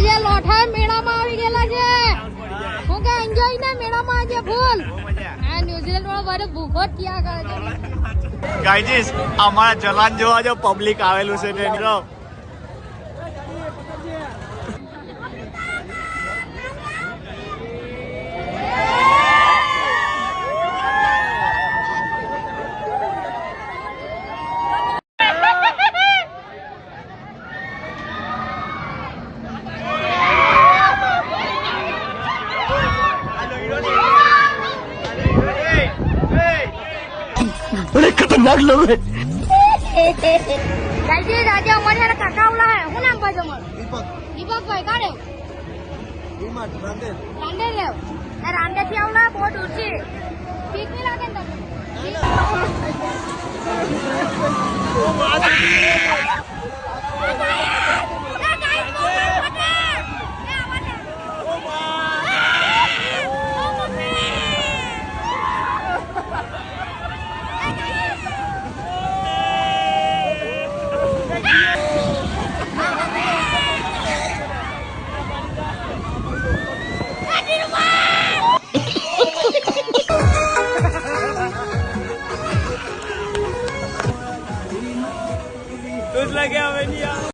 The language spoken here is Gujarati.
આજે લોઠા મેળામાં આવી ગયેલા છે હું કે એન્જોય ને મેળામાં આજે ફૂલ આ ન્યુઝીલેન્ડ વાળો ભાઈ ભૂખો ક્યાં કરે છે ગાઈજીસ અમારા જલાન જોવા જો પબ્લિક આવેલું છે તે बड़े खतरनाक लोग हैं। ગાઈજી આજે અમારે કાકા ઓલા હે શું નામ ભાઈ તમારું દીપક ભાઈ કાઢે રાંડે લેવ રાંડે થી આવલા બહુ દૂર છે પીક ની લાગે ને कुछ लगे हमें नहीं यार